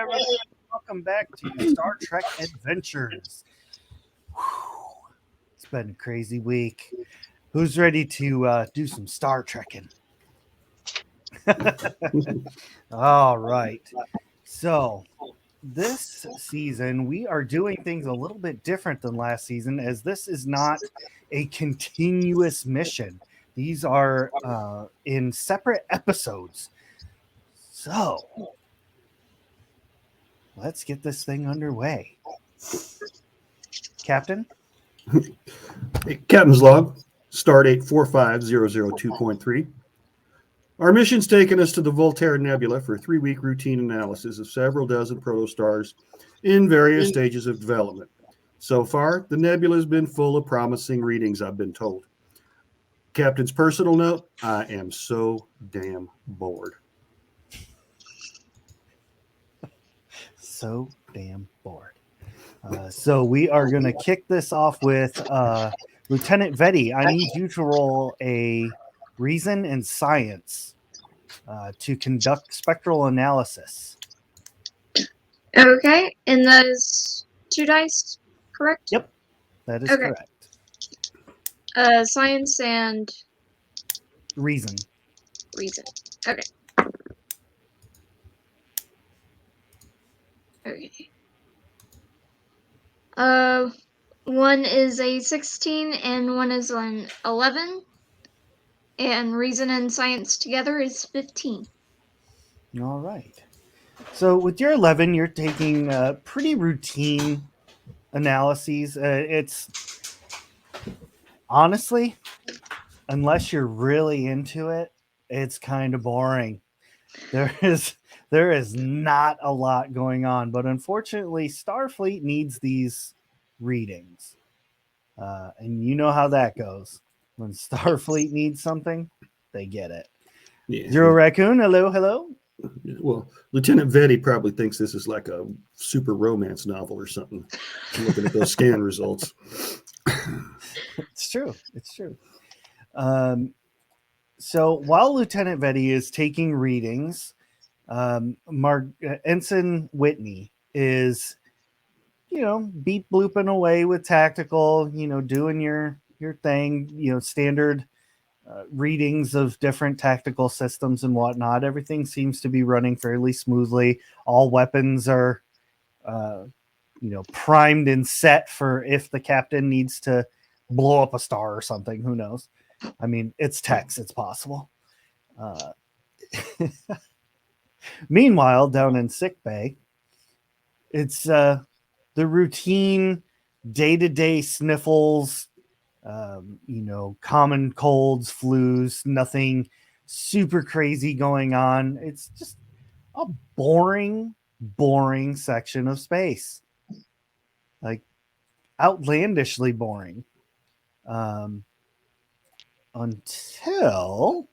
everybody. Welcome back to Star Trek Adventures. Whew. It's been a crazy week. Who's ready to do some Star Trekking? All right. So, this season, we are doing things a little bit different than last season, as this is not a continuous mission. These are in separate episodes. So, let's get this thing underway. Captain? Captain's log, stardate 45002.3. Our mission's taken us to the Voltaire Nebula for a 3-week routine analysis of several dozen protostars in various stages of development. So far, the nebula has been full of promising readings, I've been told. Captain's personal note, I am so damn bored. So damn bored. So we are going to kick this off with Lieutenant Vetty. I need you to roll a reason and science to conduct spectral analysis. Okay, and that is 2 dice, correct? Yep, that is Okay. correct. Science and Reason. Okay. Okay. One is a 16 and one is an 11. And reason and science together is 15. All right. So with your 11, you're taking pretty routine analyses. It's honestly, unless you're really into it, it's kind of boring. There is not a lot going on, but unfortunately, Starfleet needs these readings, and you know how that goes. When Starfleet needs something, they get it. Yeah. Zero Raccoon, hello. Well, Lieutenant Vetty probably thinks this is like a super romance novel or something. Looking at those scan results. It's true. So while Lieutenant Vetty is taking readings, Ensign Whitney is, beep blooping away with tactical, doing your thing, standard readings of different tactical systems and whatnot. Everything seems to be running fairly smoothly. All weapons are, primed and set for if the captain needs to blow up a star or something. Who knows? I mean, it's Tex. It's possible. Meanwhile, down in sickbay, it's the routine day-to-day sniffles, common colds, flus, nothing super crazy going on. It's just a boring section of space. Like, outlandishly boring. Until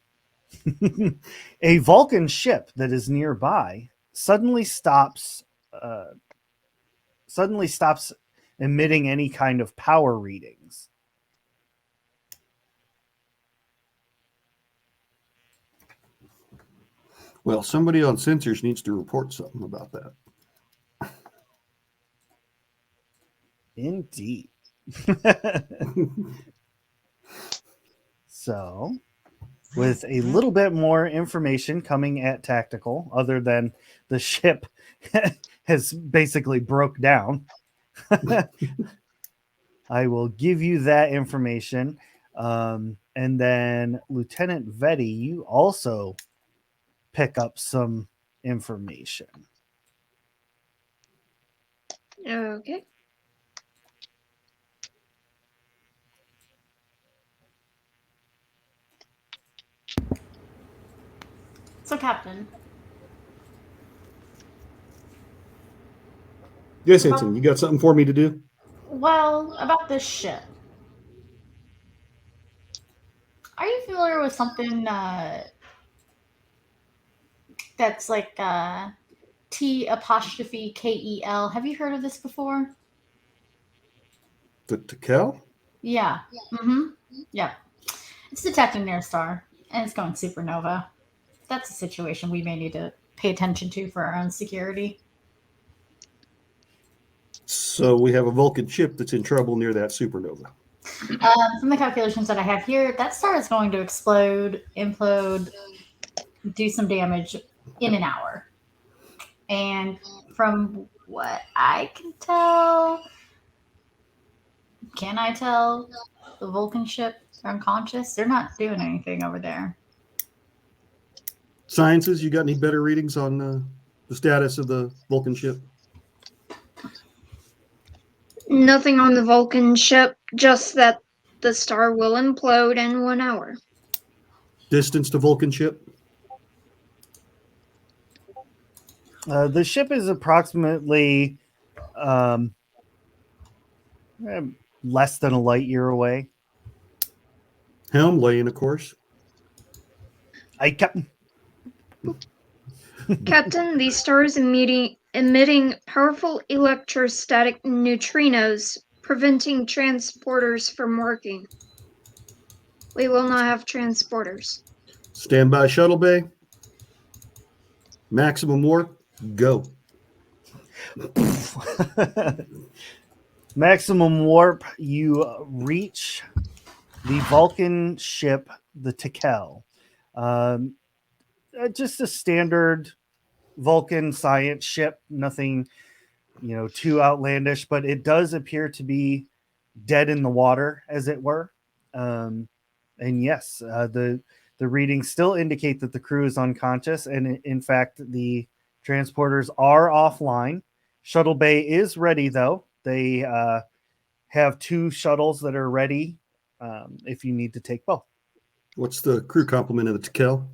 a Vulcan ship that is nearby suddenly stops emitting any kind of power readings. Well, somebody on sensors needs to report something about that. Indeed. So, with a little bit more information coming at tactical, other than the ship has basically broke down, I will give you that information. And then Lieutenant Vetty, you also pick up some information. Okay. So, Captain. Yes, Ensign, you got something for me to do? Well, about this ship. Are you familiar with something that's like T''KEL? Have you heard of this before? The Tekel? Yeah. Mm-hmm. Yeah. It's detecting near a star, and it's going supernova. That's a situation we may need to pay attention to for our own security. So we have a Vulcan ship that's in trouble near that supernova. From the calculations that I have here, that star is going to explode, implode, do some damage in an hour. And from what I can I tell the Vulcan ship are unconscious? They're not doing anything over there. Sciences, you got any better readings on the status of the Vulcan ship? Nothing on the Vulcan ship, just that the star will implode in 1 hour. Distance to Vulcan ship? The ship is approximately less than a light year away. Helm, laying a course. Captain. Captain, the star is emitting powerful electrostatic neutrinos, preventing transporters from working. We will not have transporters. Standby shuttle bay. Maximum warp. Go. Maximum warp. You reach the Vulcan ship, the Tekel. Just a standard Vulcan science ship. Nothing, too outlandish, but it does appear to be dead in the water, as it were. And yes, the readings still indicate that the crew is unconscious, and in fact, the transporters are offline. Shuttle bay is ready, though. They have 2 shuttles that are ready if you need to take both. What's the crew complement of the Tekel?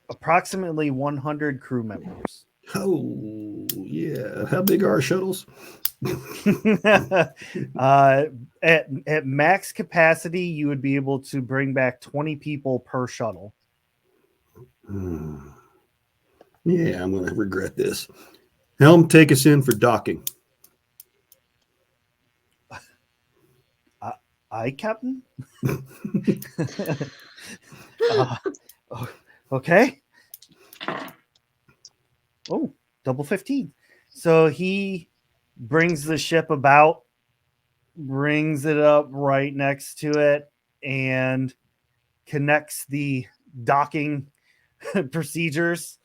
Approximately 100 crew members. Oh, yeah. How big are our shuttles? At max capacity, you would be able to bring back 20 people per shuttle. Yeah, I'm going to regret this. Helm, take us in for docking. Aye, Captain? Okay. Oh, double 15. So he brings the ship about, brings it up right next to it, and connects the docking procedures.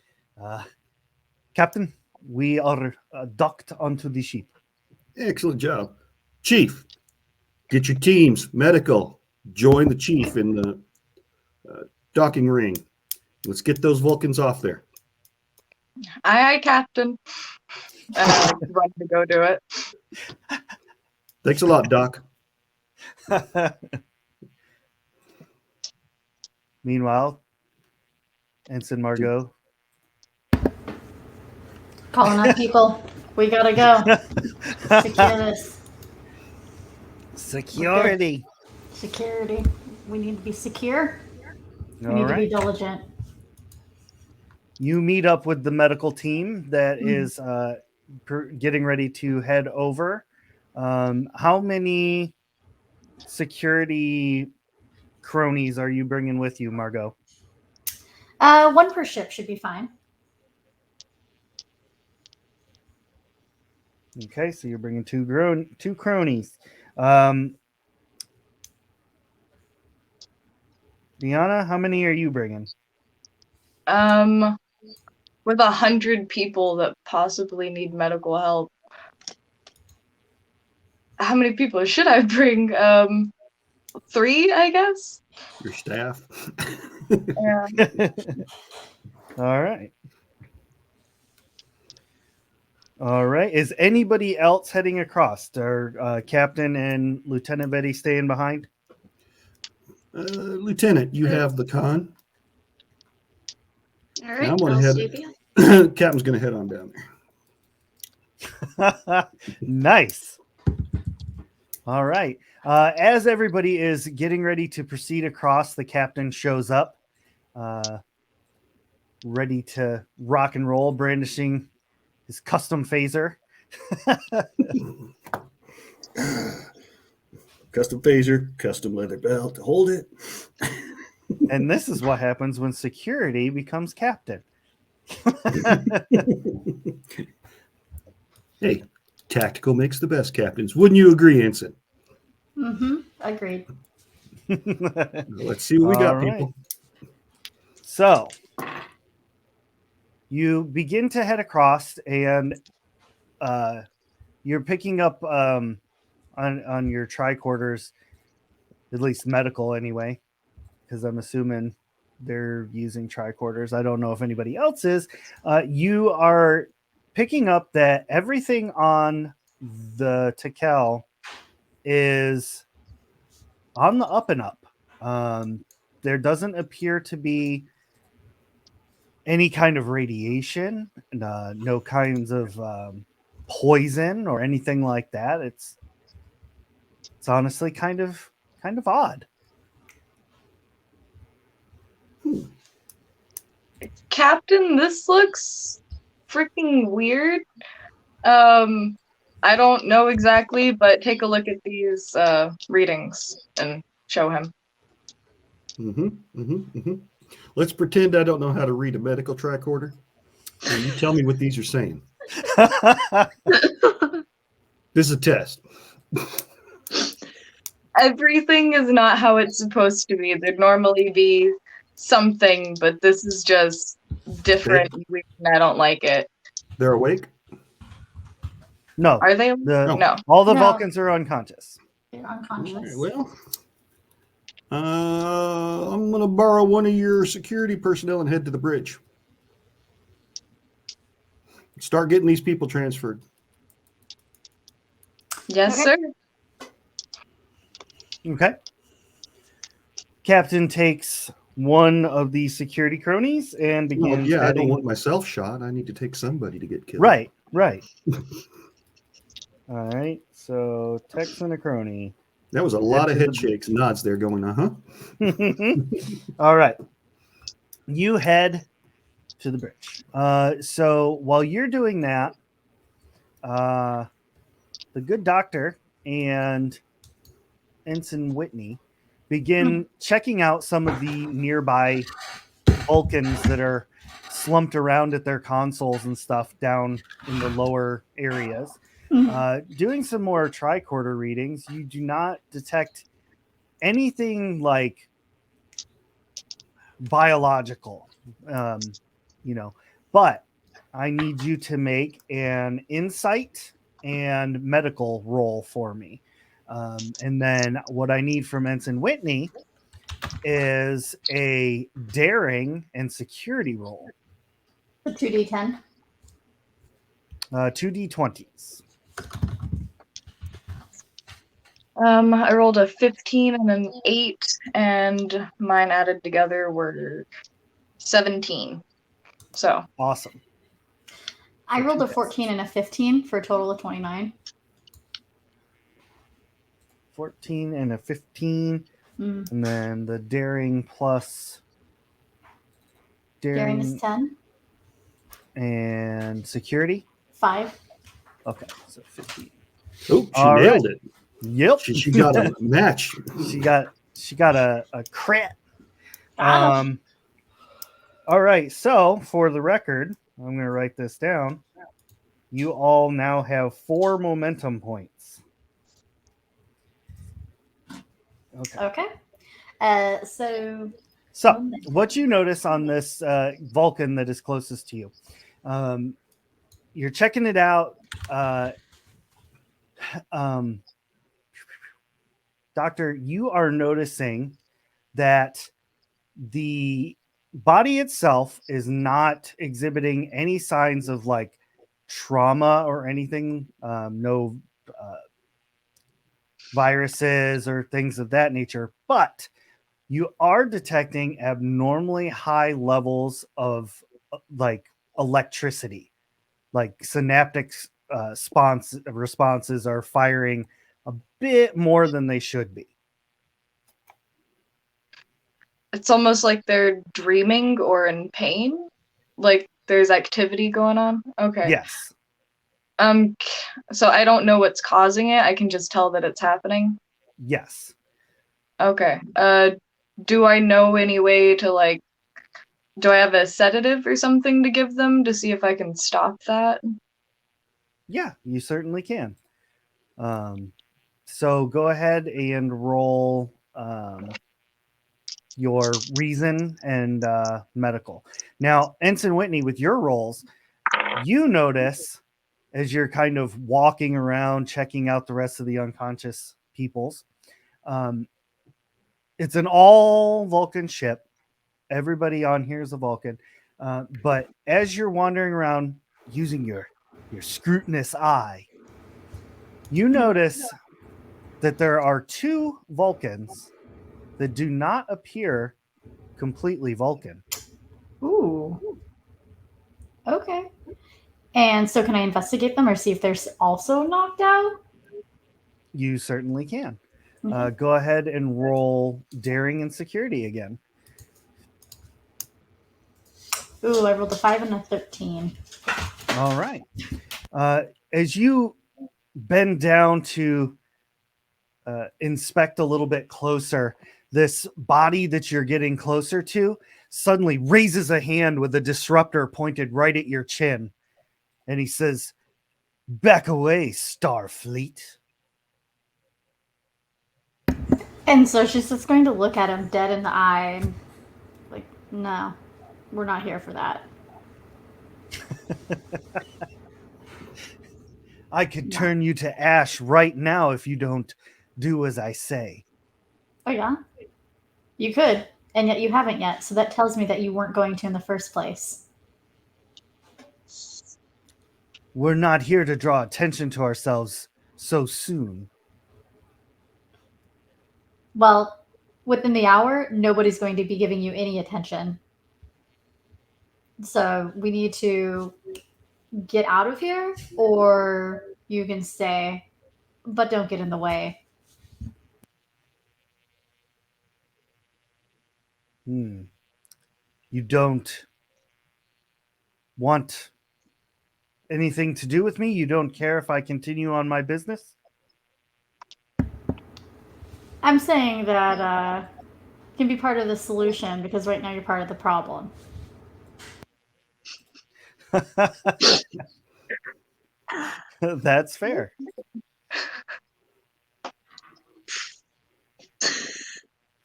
Captain, we are docked onto the ship. Excellent job. Chief, get your teams, medical, join the chief in the docking ring. Let's get those Vulcans off there. Aye, Captain. And I run to go do it. Thanks a lot, Doc. Meanwhile, Ensign Margot. Calling up people. We gotta go. Secure this. Security. Security. We need to be secure. We All need right. to be diligent. You meet up with the medical team that is getting ready to head over. How many security cronies are you bringing with you, Margot? 1 per ship should be fine. Okay, so you're bringing two cronies. Deanna, how many are you bringing? With 100 people that possibly need medical help. How many people should I bring? 3, I guess. Your staff. Yeah. All right. All right. Is anybody else heading across? Are Captain and Lieutenant Betty staying behind? Lieutenant, you have the con. All right, I'm gonna I'll head. stay behind. Captain's going to head on down there. Nice. All right. As everybody is getting ready to proceed across, the captain shows up, ready to rock and roll, brandishing his custom phaser. Custom phaser, custom leather belt to hold it. And this is what happens when security becomes captain. Hey, tactical makes the best captains. Wouldn't you agree, Ensign? Agreed. Let's see what we got, All right. people. So you begin to head across, and you're picking up on your tricorders, at least medical anyway, because I'm assuming they're using tricorders. I don't know if anybody else is. You are picking up that everything on the Tekel is on the up and up. There doesn't appear to be any kind of radiation, no kinds of poison or anything like that. It's honestly kind of odd. Captain, this looks freaking weird. I don't know exactly, but take a look at these readings and show him. Let's pretend I don't know how to read a medical tricorder. And you tell me what these are saying. This is a test. Everything is not how it's supposed to be. There'd normally be something, but this is just different and weird, and I don't like it. They're awake? No. Are they? No. All the No. Vulcans are unconscious. You're All unconscious. right, well, I'm going to borrow one of your security personnel and head to the bridge. Start getting these people transferred. Yes, Okay. sir. Okay. Captain takes one of the security cronies and begins Well, yeah, I don't heading. want myself shot. I need to take somebody to get killed. Right. All right. So Tex and a crony. That was a lot of to head the shakes and nods there going, All right. You head to the bridge. So while you're doing that, the good doctor and Ensign Whitney begin checking out some of the nearby Vulcans that are slumped around at their consoles and stuff down in the lower areas. Doing some more tricorder readings, you do not detect anything like biological, but I need you to make an insight and medical roll for me. And then what I need from Ensign Whitney is a daring and security roll. 2d10. 2d20s. I rolled a 15 and an 8, and mine added together were 17. So Awesome. I rolled a 14 and a 15 for a total of 29. 14 and a 15. And then the daring plus Daring is 10. And security 5. Okay, so 15. Oh, she All nailed right. it. Yep. She got a match. she got a crit. Ah. All right, so for the record, I'm going to write this down. You all now have 4 momentum points. Okay. So what you notice on this Vulcan that is closest to you, you're checking it out. Doctor, you are noticing that the body itself is not exhibiting any signs of like trauma or anything. No viruses or things of that nature, but you are detecting abnormally high levels of like electricity, like synaptic responses are firing a bit more than they should be. it's almost like they're dreaming or in pain. Like there's activity going on. Okay. Yes. So I don't know what's causing it. I can just tell that it's happening. Yes. Okay. Do I know any way to like, do I have a sedative or something to give them to see if I can stop that? Yeah, you certainly can. So go ahead and roll your reason and medical. Now, Ensign Whitney, with your rolls, you notice as you're kind of walking around, checking out the rest of the unconscious peoples. It's an all Vulcan ship. Everybody on here is a Vulcan. But as you're wandering around using your scrutinous eye, you notice that there are 2 Vulcans that do not appear completely Vulcan. Ooh. Okay. And so, can I investigate them or see if they're also knocked out? You certainly can. Mhm. Go ahead and roll daring and security again. Ooh, I rolled a 5 and a 13. All right. As you bend down to inspect a little bit closer, this body that you're getting closer to suddenly raises a hand with a disruptor pointed right at your chin. And he says, "Back away, Starfleet." And so she's just going to look at him dead in the eye and, like, no, we're not here for that. I could turn you to ash right now if you don't do as I say. Oh, yeah? You could, and yet you haven't yet. So that tells me that you weren't going to in the first place. We're not here to draw attention to ourselves so soon. Well, within the hour, nobody's going to be giving you any attention. So we need to get out of here, or you can stay, but don't get in the way. You don't want anything to do with me? You don't care if I continue on my business? I'm saying that you can be part of the solution because right now you're part of the problem. That's fair.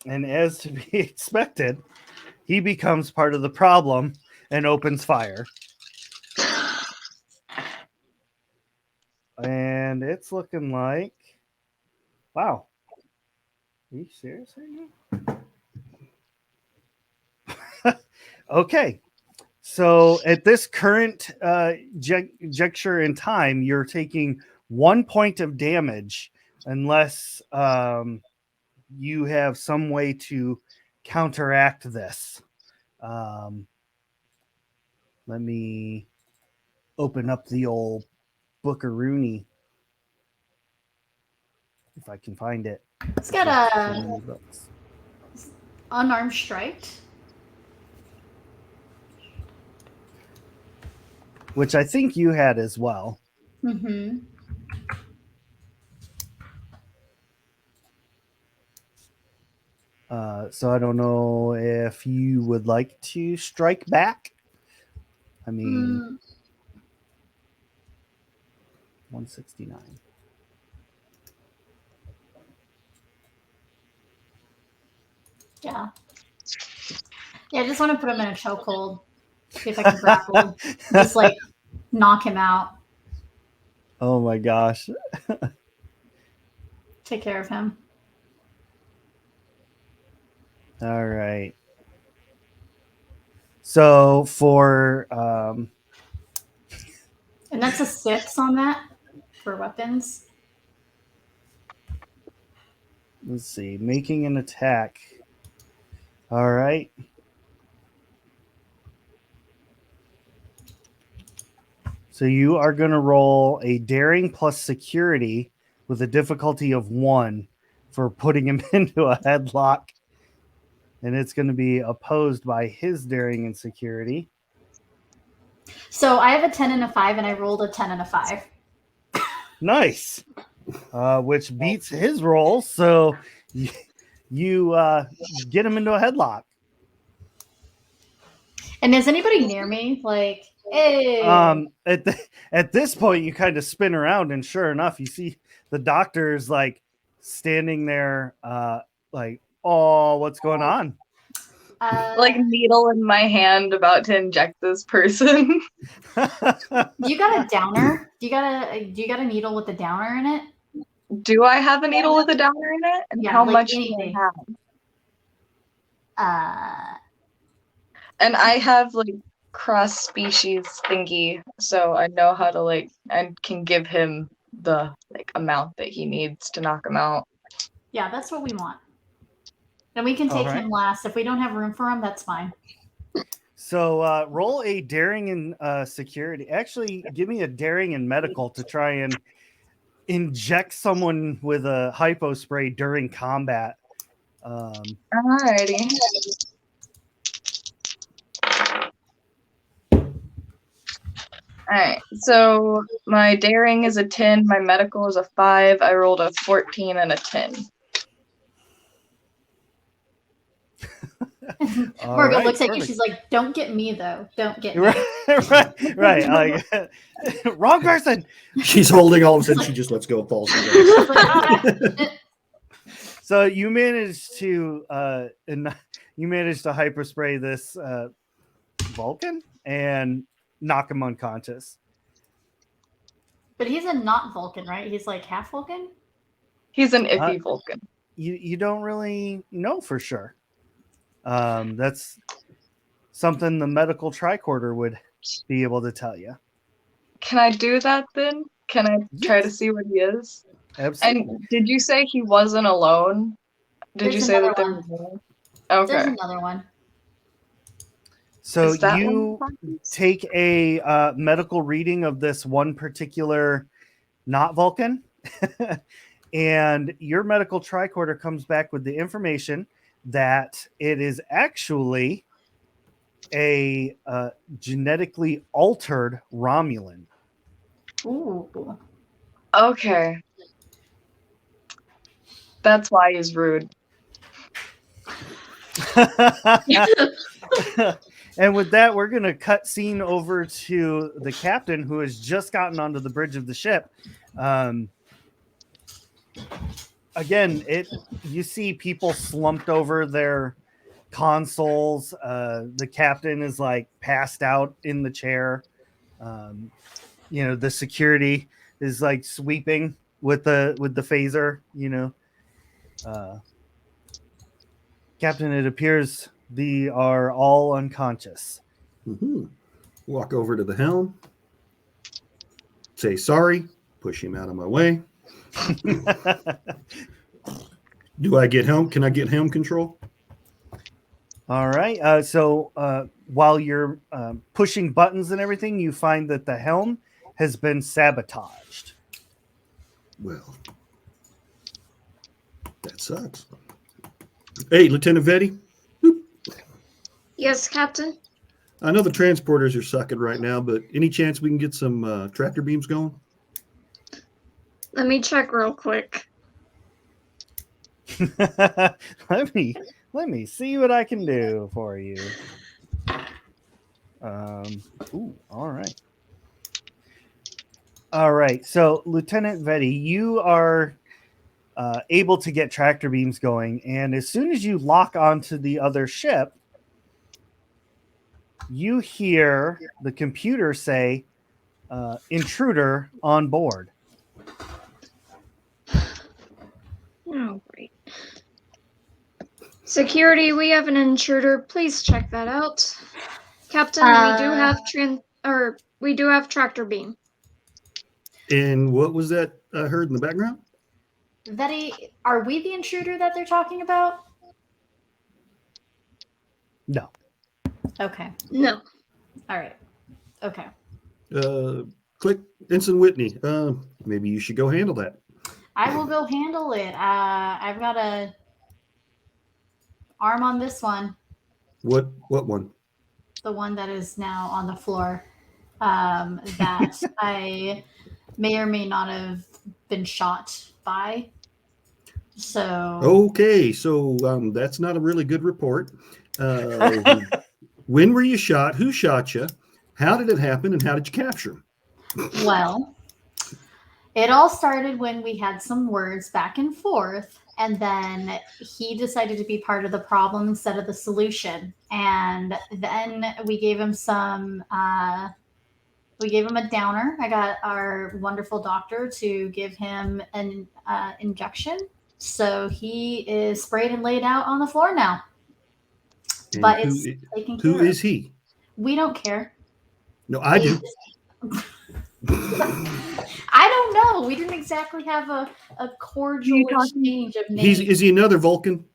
And as to be expected, he becomes part of the problem and opens fire. And it's looking like, wow. Are you serious right now? Okay. So at this current juncture in time, you're taking 1 point of damage unless you have some way to counteract this. Let me open up the old Bookaroony if I can find it. It's got a unarmed strike. Which I think you had as well. Mm-hmm. So I don't know if you would like to strike back. I mean, 169. Yeah. Yeah, I just want to put him in a chokehold. See if I can grapple. Just like knock him out. Oh my gosh. Take care of him. All right. So for And that's a 6 on that for weapons. let's see, making an attack. All right. So you are going to roll a daring plus security with a difficulty of 1 for putting him into a headlock. And it's going to be opposed by his daring and security. So I have a 10 and a 5, and I rolled a 10 and a 5. Nice. Which beats his roll. So you get him into a headlock. And is anybody near me? Like, hey. At this point, you kind of spin around, and sure enough, you see the doctor's like standing there, like, oh, what's going on? Like needle in my hand, about to inject this person. Do you got a downer? Do you got a needle with a downer in it? Do I have a needle with a downer in it? And Yeah, how like much anything. do I have? And I have like cross species thingy, so I know how to like and can give him the like amount that he needs to knock him out. Yeah, that's what we want. Then we can take him last. If we don't have room for him, that's fine. So roll a daring and security. Actually, give me a daring and medical to try and inject someone with a hypo spray during combat. Alrighty. Alright, so my daring is a 10, my medical is a 5, I rolled a 14 and a 10. Margo looks at you, she's like, don't get me though. Don't get me. Right. Like, wrong person. She's holding all of a sudden, she just lets go and falls down. So you managed to hyperspray this Vulcan and knock him unconscious. But he's a not Vulcan, right? He's like half Vulcan? He's an iffy Vulcan. You don't really know for sure. That's something the medical tricorder would be able to tell you. Can I do that then? Can I try to see what he is? Absolutely. And did you say he wasn't alone? Did you say that there was one? Okay. There's another one. So you take a medical reading of this one particular not Vulcan, and your medical tricorder comes back with the information that it is actually a genetically altered Romulan. Ooh. Okay. That's why he's rude. And with that, we're going to cut scene over to the captain who has just gotten onto the bridge of the ship. Again, you see people slumped over their consoles. The captain is like passed out in the chair. The security is like sweeping with the phaser. Captain, it appears they are all unconscious. Mm-hmm. Walk over to the helm. Say sorry. Push him out of my way. Do I get helm? Can I get helm control? All right. So while you're pushing buttons and everything, you find that the helm has been sabotaged. Well, that sucks. Hey, Lieutenant Vetti. Yes, Captain? I know the transporters are sucking right now, but any chance we can get some tractor beams going? Let me check real quick. Let me see what I can do for you. All right. All right. So, Lieutenant Vetti, you are able to get tractor beams going, and as soon as you lock onto the other ship, you hear the computer say, "Intruder on board." Oh, great. Security, we have an intruder. Please check that out. Captain, we do have tractor beam. And what was that I heard in the background? Vetti, are we the intruder that they're talking about? No. Okay. No. All right. Okay. Click Ensign Whitney. Maybe you should go handle that. I will go handle it. I've got a arm on this one. What one? The one that is now on the floor. That I may or may not have been shot by. So okay, so that's not a really good report. When were you shot? Who shot you? How did it happen? And how did you capture him? Well, it all started when we had some words back and forth, and then he decided to be part of the problem instead of the solution. And then we gave him we gave him a downer. I got our wonderful doctor to give him an injection. So he is sprayed and laid out on the floor now. And But it's taken care who of. is he? We don't care. No, I do. I don't know. We didn't exactly have a cordial exchange of names. Is he another Vulcan?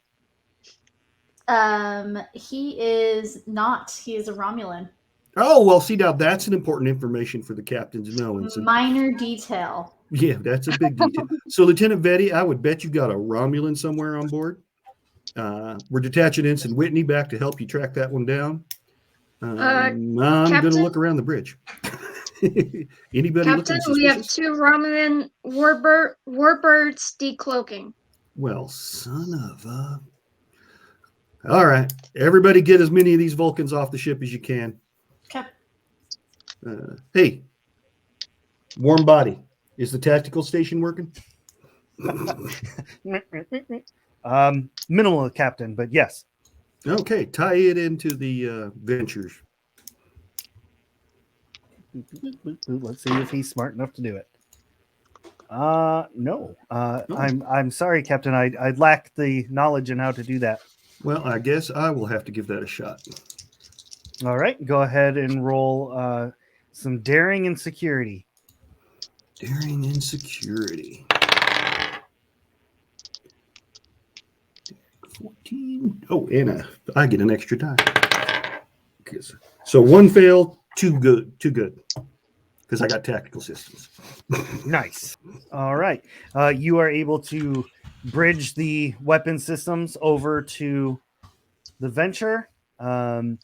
He is not. He is a Romulan. Oh, well, see, now that's an important information for the captain to know. And so, Minor detail. yeah, that's a big detail. So, Lieutenant Vetty, I would bet you got a Romulan somewhere on board. We're detaching Ensign Whitney back to help you track that one down. I'm going to look around the bridge. Anybody Captain, looking we have suspicious? 2 Romulan warbirds decloaking. Well, son of a... All right. Everybody get as many of these Vulcans off the ship as you can. Okay. Hey, warm body. Is the tactical station working? Minimal, Captain, but yes. Okay, tie it into the ventures. Let's see if he's smart enough to do it. No. I'm sorry, Captain. I lack the knowledge in how to do that. Well, I guess I will have to give that a shot. All right, go ahead and roll some daring and security. Daring and security. 14. Oh, and I get an extra die. So 1 failed, 2 good. Because I got tactical systems. Nice. All right. You are able to bridge the weapon systems over to the Venture. And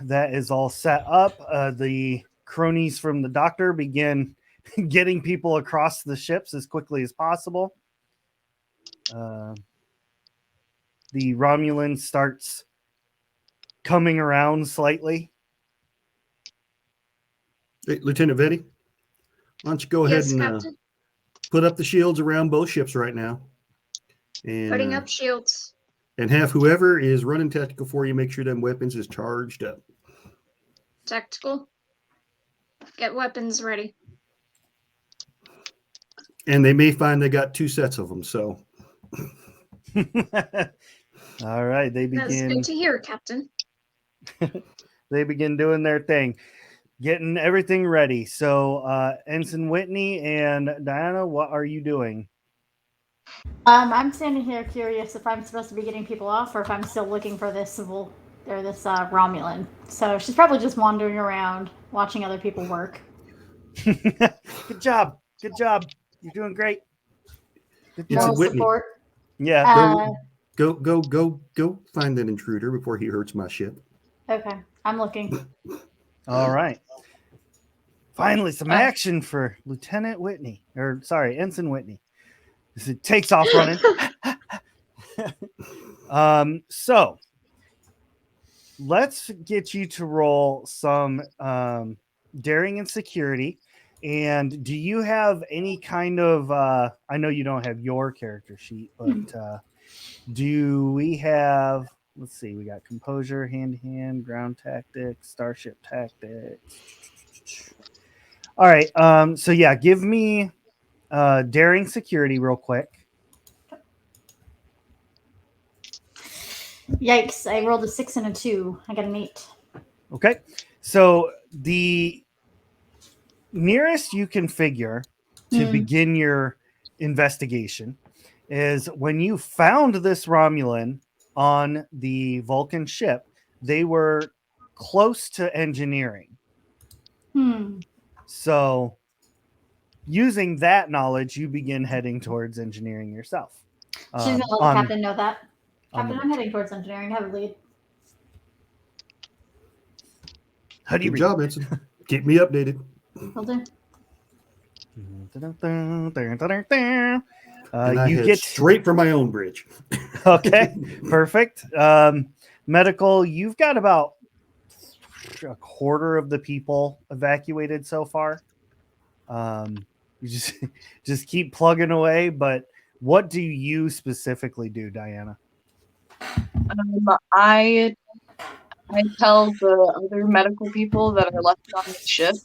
that is all set up. The cronies from the doctor begin getting people across the ships as quickly as possible. The Romulan starts coming around slightly. Hey, Lieutenant Vetty, why don't you go ahead and put up the shields around both ships right now. And, Putting up shields. And have whoever is running tactical for you make sure them weapons is charged up. Tactical. Get weapons ready. And they may find they got 2 sets of them, so. All right, they begin. That's good to hear, Captain. They begin doing their thing, getting everything ready. So, Ensign Whitney and Diana, what are you doing? I'm standing here curious if I'm supposed to be getting people off or if I'm still looking for this Romulan. So she's probably just wandering around, watching other people work. Good job. You're doing great. Good job. Support. Yeah. Go find that intruder before he hurts my ship. Okay, I'm looking. All right. Finally, some action for Lieutenant Whitney. Ensign Whitney. It takes off running. So let's get you to roll some daring and security. And do you have any kind of I know you don't have your character sheet, but do we have, let's see, we got composure, hand-to-hand, ground tactics, starship tactics. All right. So yeah, give me daring security real quick. Yikes, I rolled a 6 and a 2. I got an 8. Okay. So the nearest you can figure to begin your investigation is when you found this Romulan on the Vulcan ship, they were close to engineering. So using that knowledge, you begin heading towards engineering yourself. She's going to let the captain know that. Captain, I'm heading towards engineering. I have a lead. How do you Good job, Ensign. Keep me updated. Will do. And I head straight for my own bridge. Okay, perfect. medical, you've got about a quarter of the people evacuated so far. You just keep plugging away. But what do you specifically do, Diana? I tell the other medical people that are left on the ship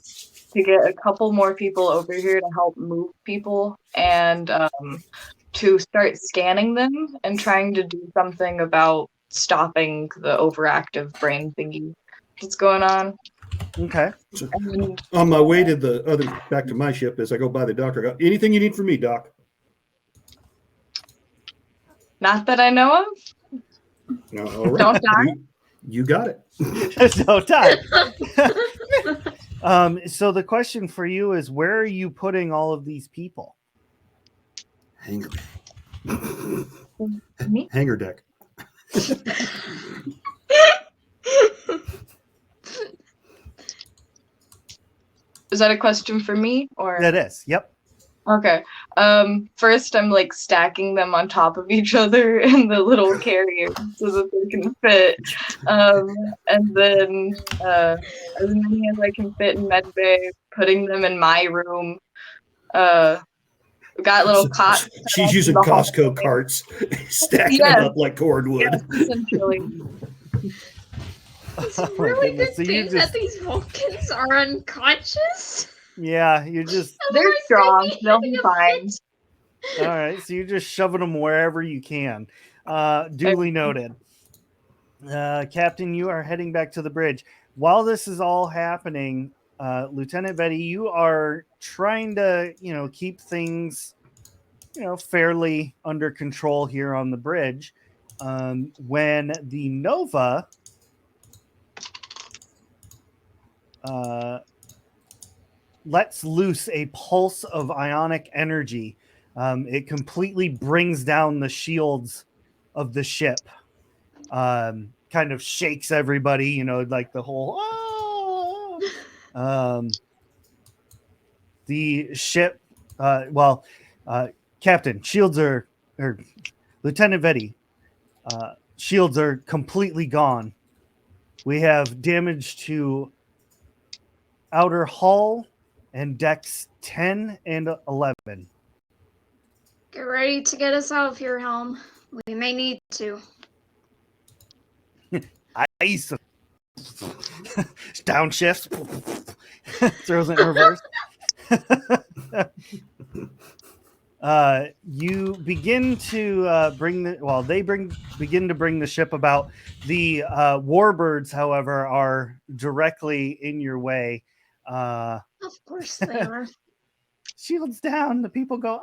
to get a couple more people over here to help move people and to start scanning them and trying to do something about stopping the overactive brain thingy that's going on. Okay. And On my way to the other back to my ship, as I go by the doctor, I go, anything you need from me, Doc? not that I know of. No, all right. Don't die. You got it. So time. So the question for you is, where are you putting all of these people? Hangar bay. Me? Hangar deck. Is that a question for me or? That is. Yep. Okay. First I'm like stacking them on top of each other in the little carrier so that they can fit. And then as many as I can fit in medbay, putting them in my room. We got little cots. She's using Costco carts, stacking them up like cordwood. Yes, essentially. It's Oh my really goodness. good So you thing just- that these Vulcans are unconscious. Yeah, you're just They're Otherwise, strong. they'd be They'll be having a fine. fit. all right. So you're just shoving them wherever you can. Duly noted. Captain, you are heading back to the bridge. While this is all happening, Lieutenant Betty, you are trying to, keep things, fairly under control here on the bridge. When the Nova lets loose a pulse of ionic energy, it completely brings down the shields of the ship. Kind of shakes everybody, like the whole the ship Captain, shields or Lieutenant Vetty, shields are completely gone. We have damage to outer hull and decks 10 and 11. Get ready to get us out of here, Helm. We may need to. Ice downshifts, throws it in reverse. You begin to begin to bring the ship about. The warbirds, however, are directly in your way. Of course they are. Shields down. The people go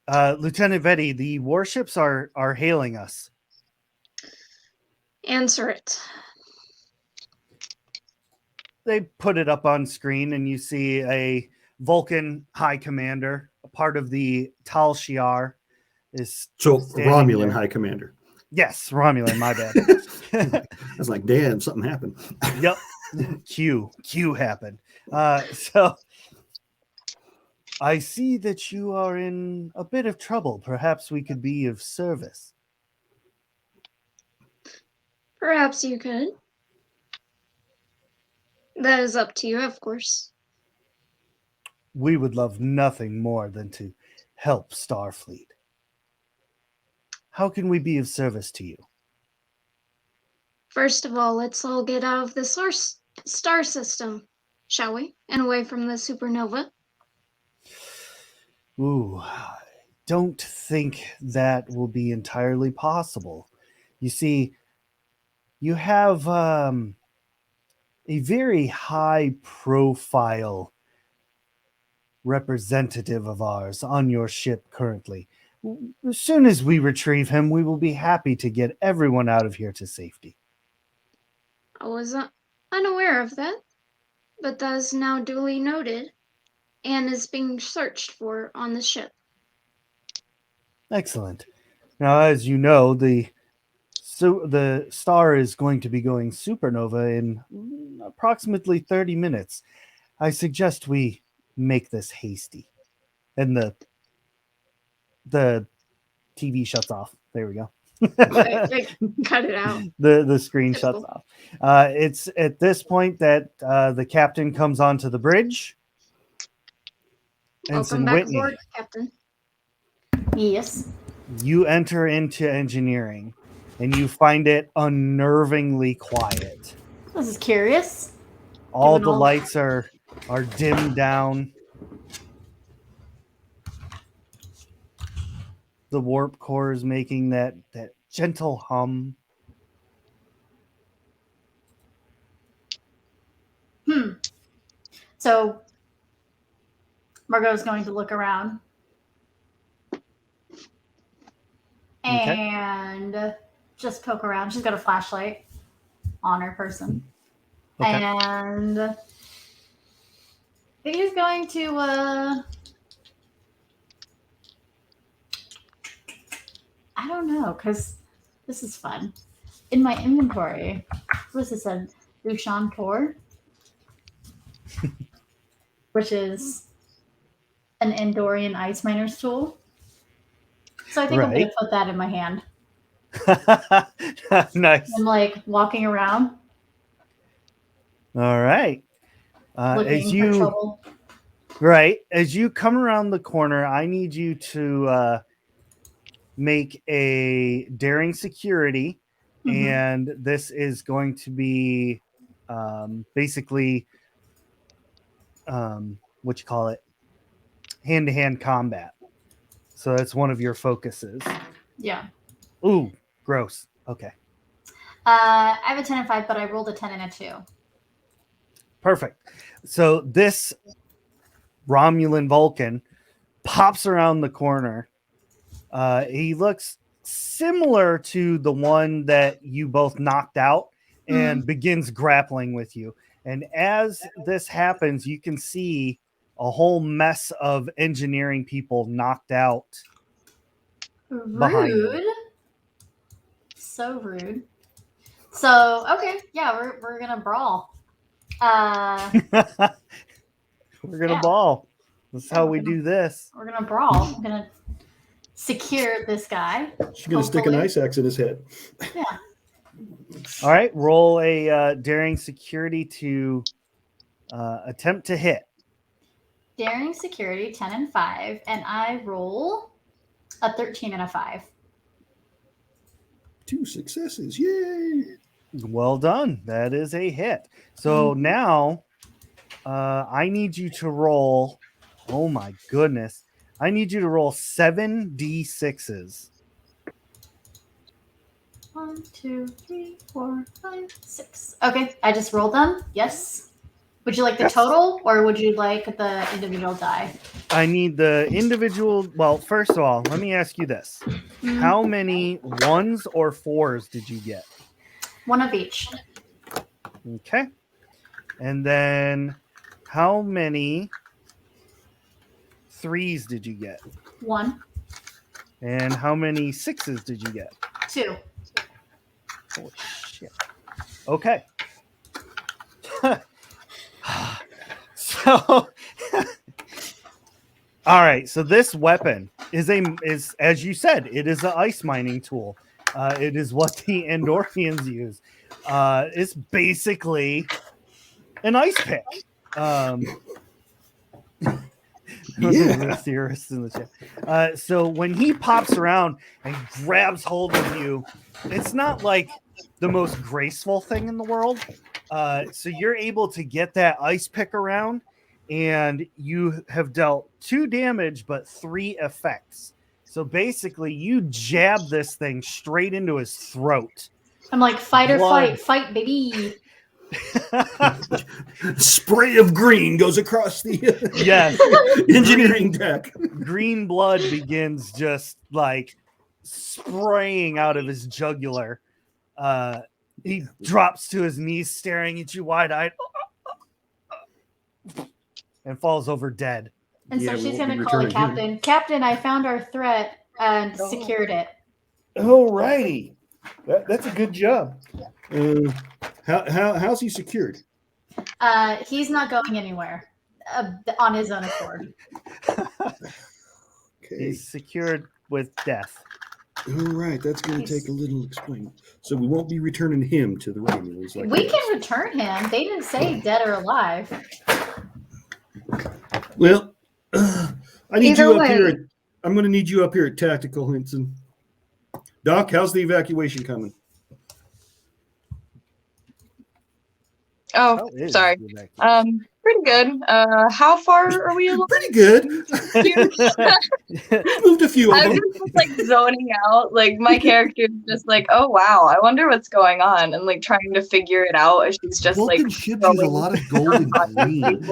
Lieutenant Vetty, the warships are hailing us. Answer it. They put it up on screen, and you see a Vulcan high commander, a part of the Tal Shiar, is So standing Romulan there. High Commander. Yes, Romulan. My bad. I was like, damn, something happened. Yep. Q happened. So I see that you are in a bit of trouble. Perhaps we could be of service. Perhaps you could. That is up to you, of course. We would love nothing more than to help Starfleet. How can we be of service to you? First of all, let's all get out of this star system, shall we? And away from the supernova. Ooh, I don't think that will be entirely possible. You see, you have a very high profile representative of ours on your ship currently. As soon as we retrieve him, we will be happy to get everyone out of here to safety. I was unaware of that, but that is now duly noted and is being searched for on the ship. Excellent. Now, as you know, the star is going to be going supernova in approximately 30 minutes. I suggest we make this hasty. And the TV shuts off. There we go. I cut it out. The screen Typical. shuts off. It's at this point that the captain comes onto the bridge. Welcome Ensign back Whitney, aboard, Captain. Yes. you enter into engineering, and you find it unnervingly quiet. This is curious. All Given the all- lights are dimmed down. The warp core is making that gentle hum. So Margot's going to look around Okay. and just poke around. She's got a flashlight on her person. Okay. And I think he's going to I don't know, because this is fun. In my inventory, what is this, a Lushan Tor? Which is an Andorian ice miner's tool. So I think I'm going Right. to put that in my hand. Nice. I'm like walking around All right. looking for trouble. As you come around the corner, I need you to make a daring security, Mhm. and this is going to be basically what you call it, hand-to-hand combat. So that's one of your focuses. Yeah. Ooh, gross. Okay, I have a 10 and 5, but I rolled a 10 and a 2. perfect. So this Romulan Vulcan pops around the corner. He looks similar to the one that you both knocked out and begins grappling with you. And as this happens, you can see a whole mess of engineering people knocked out. Behind you. Rude. So rude. So, okay. Yeah, we're going to brawl. We're gonna Yeah. ball. That's how we're we gonna- do this. We're going to brawl. I'm going to secure this guy. She's going to stick an Hopefully. ice axe in his head. Yeah. All right, roll a daring security to attempt to hit. Daring security, 10 and 5. And I roll a 13 and a 5. 2 successes. Yay! Well done. That is a hit. So now I need you to roll. Oh my goodness. I need you to roll 7d6s. 1, 2, 3, 4, 5, 6. Okay, I just rolled them. Yes. Would you like the Yes. total, or would you like the individual die? I need the individual. Well, first of all, let me ask you this. How many 1s or 4s did you get? One of each. Okay. And then how many 3s did you get? 1, And how many 6s did you get? 2. Holy shit. Okay. So all right, so this weapon is as you said, it is an ice mining tool. It is what the Andorians use. It's basically an ice pick. The theorists in the chat. So when he pops around and grabs hold of you, it's not like the most graceful thing in the world. So you're able to get that ice pick around, and you have dealt 2 damage but 3 effects. So basically, you jab this thing straight into his throat. I'm like, fight or Blood. fight, baby. Spray of green goes across the Yes, engineering deck. green blood begins just like spraying out of his jugular. He drops to his knees, staring at you wide-eyed, and falls over dead. And Yeah, so we she's won't going be to call the returning him. captain. Captain, I found our threat and secured it. All righty. That's a good job. How's he secured? He's not going anywhere on his own accord. Okay. He's secured with death. All right, that's going to take a little explaining. So we won't be returning him to the Romulans. Like We can return him. They didn't say dead or alive. Well, I need Either you up way. here. I'm going to need you up here at Tactical, Hinson. Doc, how's the evacuation coming? Oh, How is sorry. the evacuation? Pretty good. How far are we along? Pretty good. We've moved a few of I'm them. just like zoning out. Like my character's just like, oh wow, I wonder what's going on, and like trying to figure it out as she's just Vulcan like ships use a throwing lot of gold and green.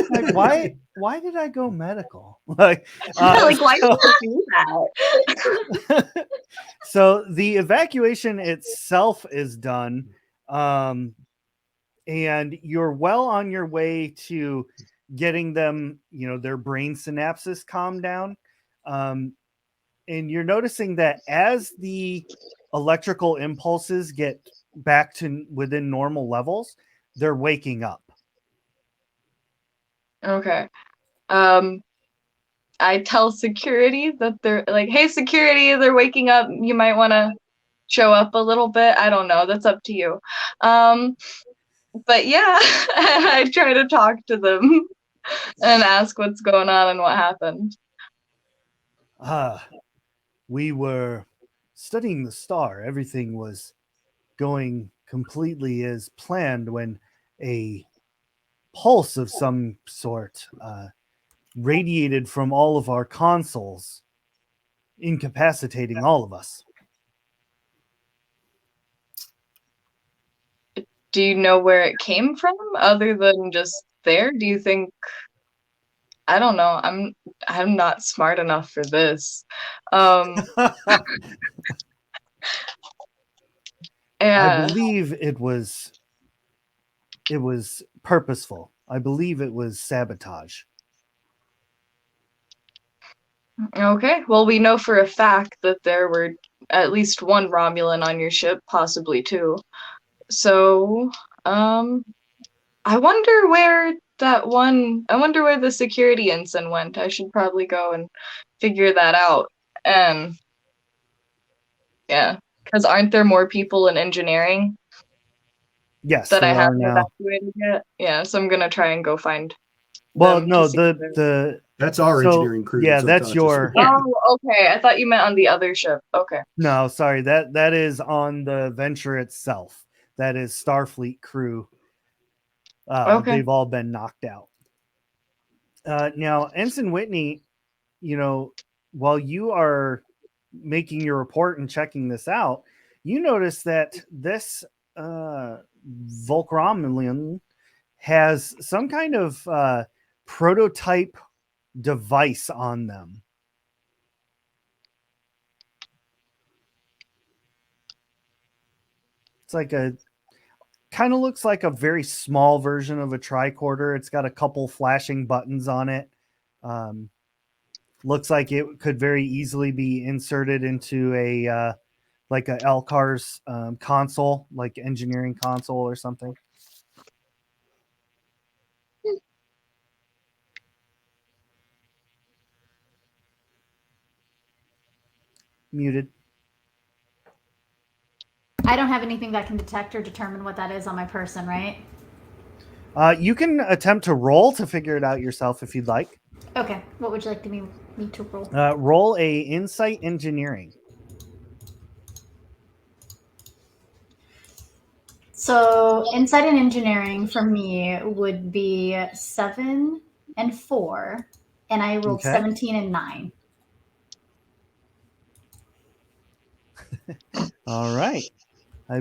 Like, why did I go medical? Like, like why so, did you do that? so the evacuation itself is done, and you're well on your way to getting them, their brain synapses calmed down. And you're noticing that as the electrical impulses get back to within normal levels, they're waking up. Okay. I tell security that they're like, hey, security, they're waking up. You might want to show up a little bit. I don't know. That's up to you. But yeah, I try to talk to them and ask what's going on and what happened. We were studying the star. Everything was going completely as planned when a pulse of some sort radiated from all of our consoles, incapacitating all of us. Do you know where it came from other than just there? Do you think, I don't know, I'm not smart enough for this. I Yeah. believe it was purposeful. I believe it was sabotage. Okay, well, we know for a fact that there were at least one Romulan on your ship, possibly two. So, I wonder where I wonder where the security ensign went. I should probably go and figure that out. And yeah, because aren't there more people in engineering Yes, that I there are haven't now. evacuated yet? Yeah, so I'm gonna try and go find Well, them no, to see if they're- the That's our So, engineering crew. yeah, that's unconscious. your- Yeah. Oh, okay. I thought you meant on the other ship. Okay. no, sorry, that is on the Venture itself. That is Starfleet crew. Okay. They've all been knocked out. Now, Ensign Whitney, while you are making your report and checking this out, you notice that this Volcromulan has some kind of prototype device on them. It's like kind of looks like a very small version of a tricorder. It's got a couple flashing buttons on it. Looks like it could very easily be inserted into a like a LCARS console, like engineering console or something. Muted. I don't have anything that can detect or determine what that is on my person, right? You can attempt to roll to figure it out yourself if you'd like. Okay. What would you like me to roll? Roll a insight engineering. So insight and engineering for me would be 7 and 4, and I rolled Okay. 17 and 9. All right. I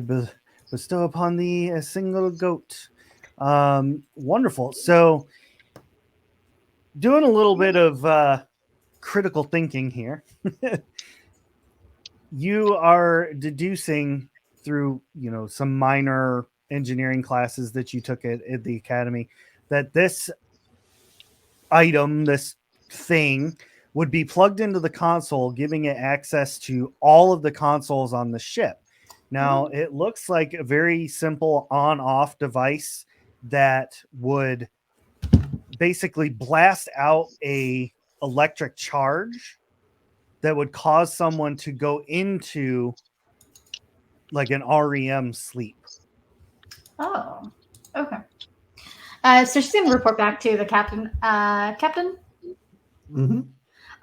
bestow upon thee a single goat. Wonderful. So, doing a little bit of critical thinking here, you are deducing through some minor engineering classes that you took at the academy that this item, this thing, would be plugged into the console, giving it access to all of the consoles on the ship. Now, it looks like a very simple on-off device that would basically blast out a electric charge that would cause someone to go into like an REM sleep. Oh, okay. So she's going to report back to the captain. Captain, Mm-hmm.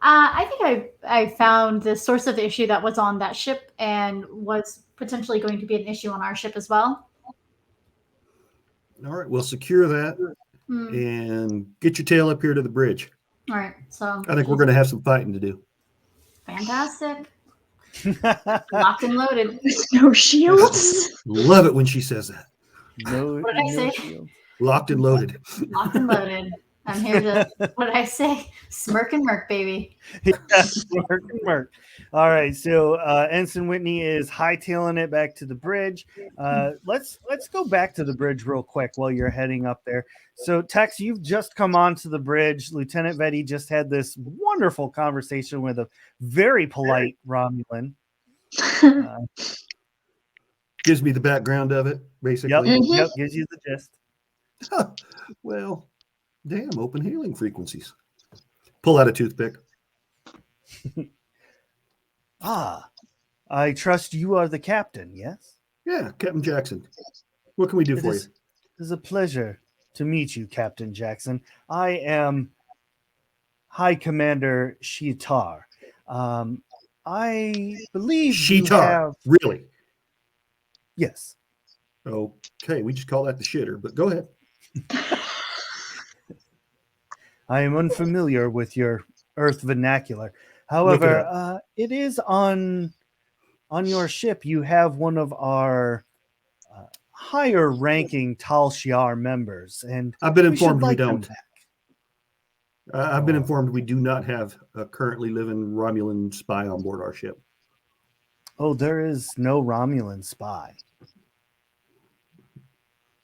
I think I found the source of the issue that was on that ship and was potentially going to be an issue on our ship as well. All right, we'll secure that and get your tail up here to the bridge. All right, so I think we're going to have some fighting to do. fantastic. Locked and loaded. With no shields. Love it when she says that. No, What did I say? shield. Locked and loaded. Locked and loaded. I'm here to, what did I say? Smirk and murk, baby. Mark. All right, so Ensign Whitney is hightailing it back to the bridge. Let's go back to the bridge real quick while you're heading up there. So Tex, you've just come onto the bridge. Lieutenant Vetty just had this wonderful conversation with a very polite Romulan. Gives me the background of it, basically. Yep, gives you the gist. Well, damn, open hailing frequencies. Pull out a toothpick. I trust you are the captain, yes? Yeah, Captain Jackson. What can we do for you? It is a pleasure to meet you, Captain Jackson. I am High Commander Shitar. I believe you Shitar. have... Really? Yes. Okay, we just call that the shitter, but go ahead. I am unfamiliar with your Earth vernacular. However, it is on your ship. You have one of our higher ranking Tal Shiar members, and I've been we should informed we like them don't. back. I've been informed we do not have a currently living Romulan spy on board our ship. Oh, there is no Romulan spy.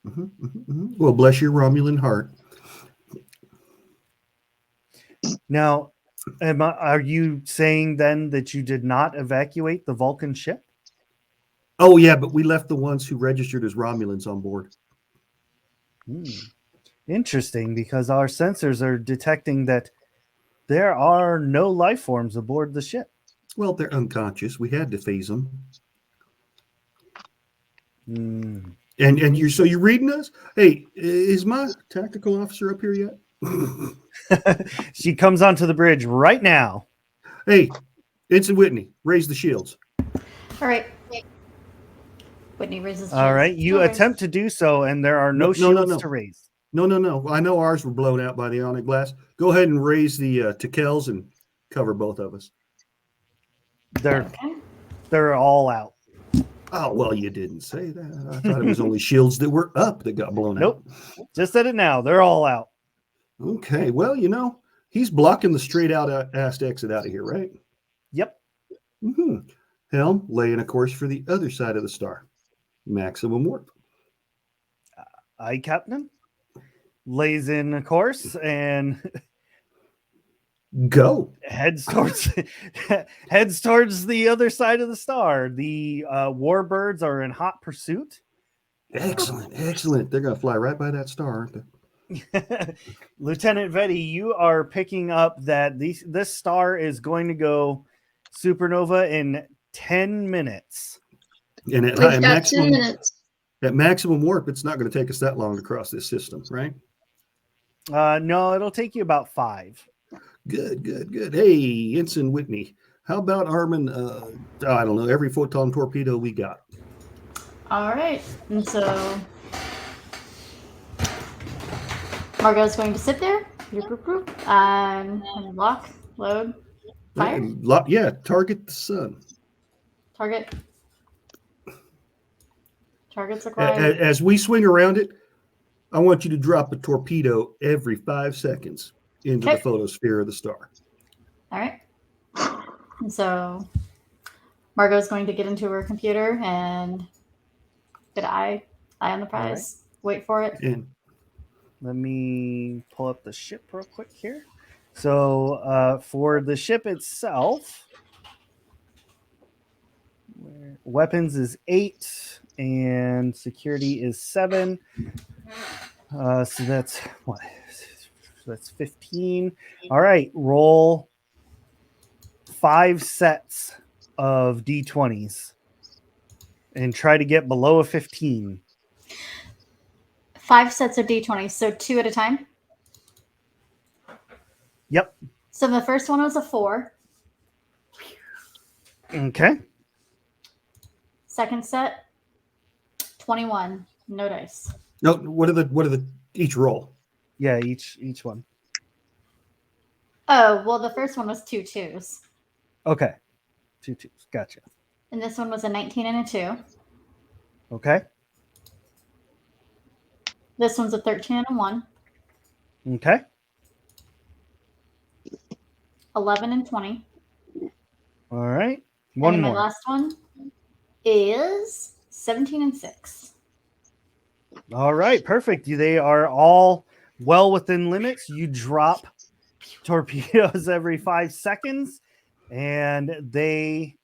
Well, bless your Romulan heart. Now, are you saying then that you did not evacuate the Vulcan ship? Oh, yeah, but we left the ones who registered as Romulans on board. Interesting, because our sensors are detecting that there are no life forms aboard the ship. Well, they're unconscious. We had to phase them. And you're reading us? Hey, is my tactical officer up here yet? She comes onto the bridge right now. Hey, Ensign Whitney, raise the shields. All right. Whitney raises the All shields. right, you attempt to do so, and there are no shields to raise. No. I know ours were blown out by the ionic blast. Go ahead and raise the Tekels and cover both of us. They're all out. Oh, well, you didn't say that. I thought it was only shields that were up that got blown out. Nope. Just said it now. They're all out. Okay. Well, he's blocking the straight out ass exit out of here, right? Yep. Helm, lay in a course for the other side of the star. Maximum warp. Aye, Captain. Lays in a course and go. heads towards the other side of the star. The warbirds are in hot pursuit. Excellent. They're going to fly right by that star, aren't they? Lieutenant Vetty, you are picking up that this star is going to go supernova in 10 minutes. And We've got 10 minutes. At maximum warp, it's not going to take us that long to cross this system, right? No, it'll take you about 5. Good. Hey, Ensign Whitney, how about arming, I don't know, every photon torpedo we got? All right. And so Margot's going to sit there. And lock, load, fire. Target the sun. Target's acquired. As we swing around it, I want you to drop a torpedo every 5 seconds into the photosphere of the star. All right. And so Margot's going to get into her computer and get eye on the prize. Right. Wait for it. And let me pull up the ship real quick here. So for the ship itself, weapons is 8 and security is 7. So that's what? That's 15. All right, roll 5 sets of D20s and try to get below a 15. 5 sets of D20s, so 2 at a time. Yep. So the first one was a 4. Okay. Second set, 21. No dice. No, what are the each roll? Yeah, each one. Oh, well, the first one was 2 2s. Okay. 2 2s. Gotcha. And this one was a 19 and a 2. Okay. This one's a 13 and a 1. Okay. 11 and 20. All right. And One then more. my last one is 17 and 6. All right. Perfect. They are all well within limits. You drop torpedoes every 5 seconds, and they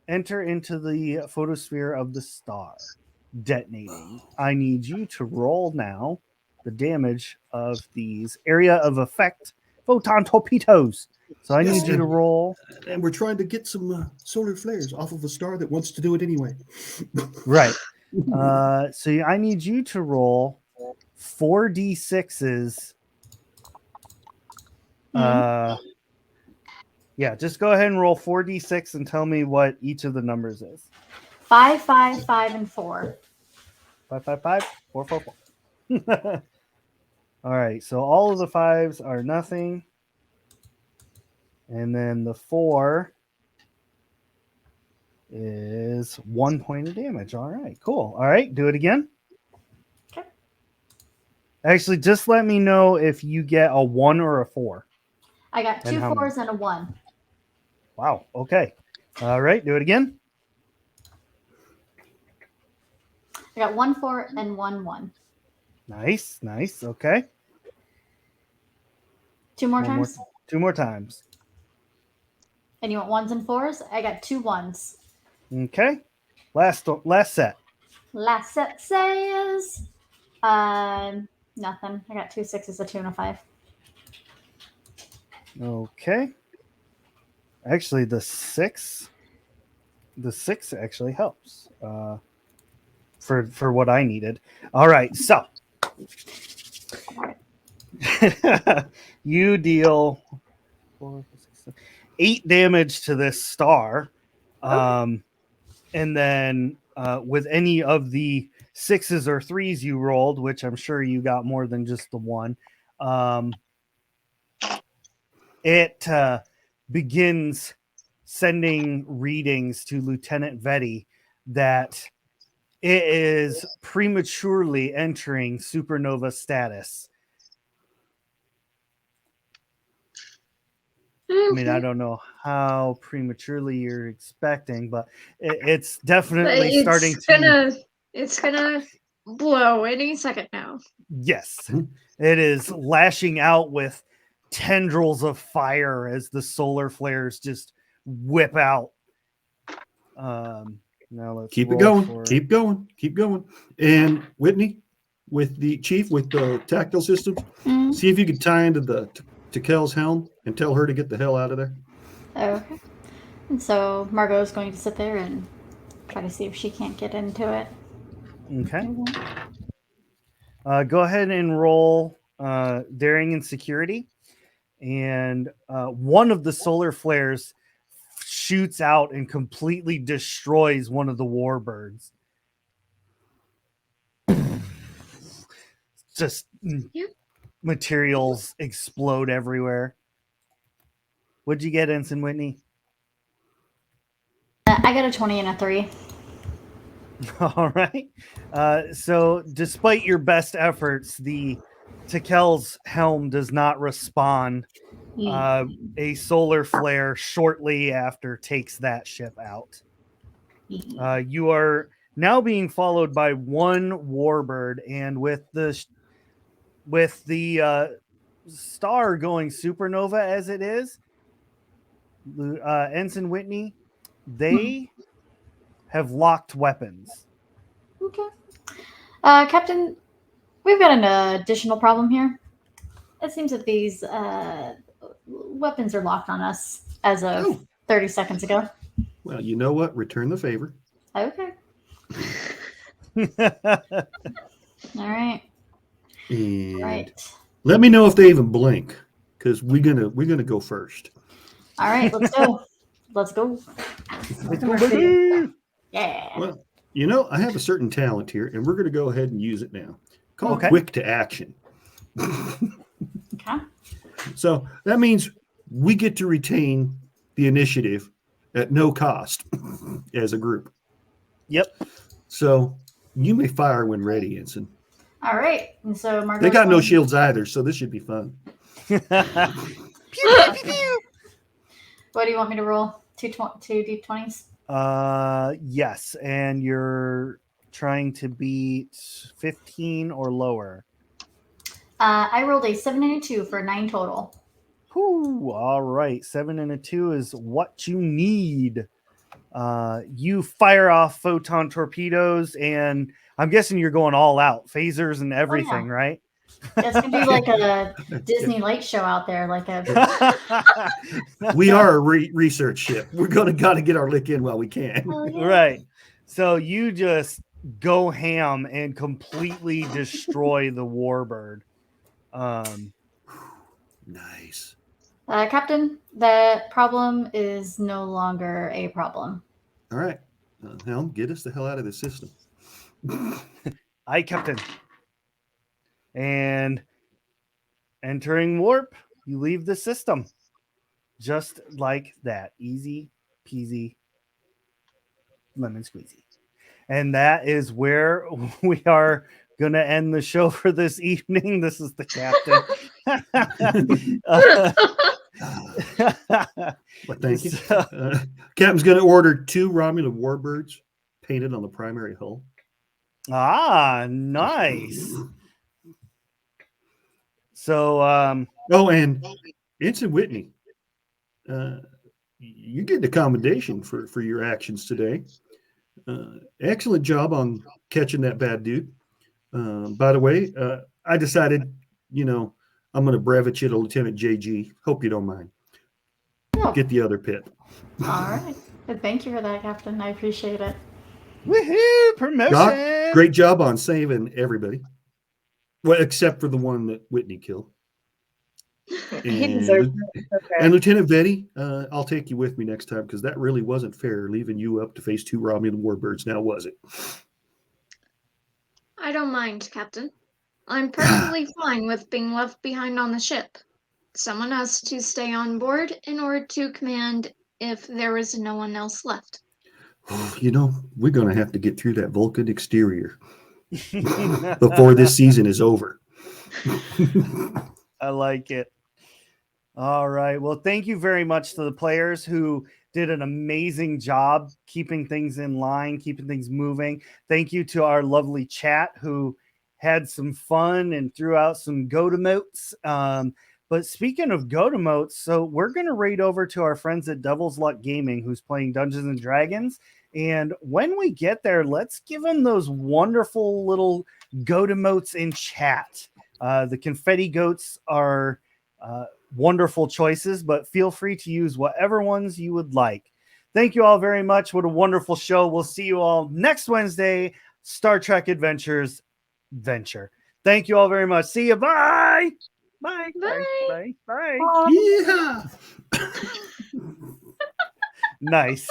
enter into the photosphere of the star, detonating. I need you to roll now the damage of these area of effect photon torpedoes. So I Yes, need you to and- roll. And we're trying to get some solar flares off of a star that wants to do it anyway. Right. So I need you to roll 4d6s. Yeah, just go ahead and roll 4d6 and tell me what each of the numbers is. 5, 5, 5, and 4. 5, 5, 5, 4, 4, 4. All right, so all of the 5s are nothing. And then the 4 is 1 point of damage. All right, cool. All right, do it again. Okay. Actually, just let me know if you get a 1 or a 4. I got 2 And how many? 4s and a 1. Wow, okay. All right, do it again. I got 1 4 and 1 1. Nice, nice. Okay. 2 more One more- times. 2 more times. And you want 1s and 4s? I got 2 1s. Okay. Last set. Last set says nothing. I got 2 6s, a 2, and a 5. Okay. Actually, the 6 actually helps for what I needed. All right, so you deal 4, 6, 8 damage to this star, and then with any of the 6s or 3s you rolled, which I'm sure you got more than just the one, it begins sending readings to Lieutenant Vetty that it is prematurely entering supernova status. I mean, I don't know how prematurely you're expecting, but it's definitely starting to. It's gonna blow any second now. Yes, it is lashing out with tendrils of fire as the solar flares just whip out. Now let's Keep it roll going. for- Keep going. Keep going. And Whitney, with the chief with the tactile systems, see if you could tie into the Kel's helm and tell her to get the hell out of there. Okay. And so Margot is going to sit there and try to see if she can't get into it. Okay. Go ahead and roll daring and security. And one of the solar flares shoots out and completely destroys one of the warbirds. Just materials explode everywhere. What'd you get, Ensign Whitney? I got a 20 and a 3. All right. So despite your best efforts, the Tekel's helm does not respond. A solar flare shortly after takes that ship out. You are now being followed by one warbird, and with the star going supernova as it is, Ensign Whitney, they have locked weapons. Okay. Captain, we've got an additional problem here. It seems that these weapons are locked on us as of 30 seconds ago. Well, you know what? Return the favor. Okay. All right. And Right. let me know if they even blink, because we're gonna go first. All right. Let's go. Let's go. Let's go, baby. Yeah. Well, you know, I have a certain talent here, and we're gonna go ahead and use it now. Called Okay. quick to action. Okay. So that means we get to retain the initiative at no cost as a group. Yep. So you may fire when ready, Ensign. All right. And so Margot. They got no shields either, so this should be fun. Pew, pew, pew, pew. What do you want me to roll? Two d20s. Yes, and you're trying to beat 15 or lower. I rolled a 7 and a 2 for 9 total. Whew, all right. 7 and a 2 is what you need. You fire off photon torpedoes, and I'm guessing you're going all out, phasers and everything, right? It's gonna be like a Disney light show out there, like a. We are a research ship. We're gotta get our lick in while we can. Oh, yeah. Right. So you just go ham and completely destroy the warbird. Nice. Captain, that problem is no longer a problem. All right. Helm, get us the hell out of this system. Aye, Captain. And entering warp, you leave the system. Just like that. Easy peasy lemon squeezy. And that is where we are going to end the show for this evening. This is the captain. Well, thank you. Captain's going to order 2 Romulan warbirds painted on the primary hull. Ah, nice. So, oh, and Ensign Whitney, you get an accommodation for your actions today. Excellent job on catching that bad dude. By the way, I decided, I'm going to brevet you to Lieutenant JG. Hope you don't mind. Oh. Get the other pit. All right. Thank you for that, Captain. I appreciate it. Woohoo! Promotion! Doc, great job on saving everybody. Well, except for the one that Whitney killed. He deserves it. Okay. And Lieutenant Vetty, I'll take you with me next time, because that really wasn't fair leaving you up to face 2 Romulan warbirds, now was it? I don't mind, Captain. I'm perfectly fine with being left behind on the ship. Someone has to stay on board in order to command if there is no one else left. We're going to have to get through that Vulcan exterior before this season is over. I like it. All right. Well, thank you very much to the players who did an amazing job keeping things in line, keeping things moving. Thank you to our lovely chat who had some fun and threw out some Go-to-motes. But speaking of Go-to-motes, so we're going to raid over to our friends at Devil's Luck Gaming who's playing Dungeons and Dragons. And when we get there, let's give them those wonderful little Go-to-motes in chat. The confetti goats are wonderful choices, but feel free to use whatever ones you would like. Thank you all very much. What a wonderful show. We'll see you all next Wednesday. Star Trek Adventures Venture. Thank you all very much. See you. Bye. Bye. Bye. Bye. Yeah. Nice.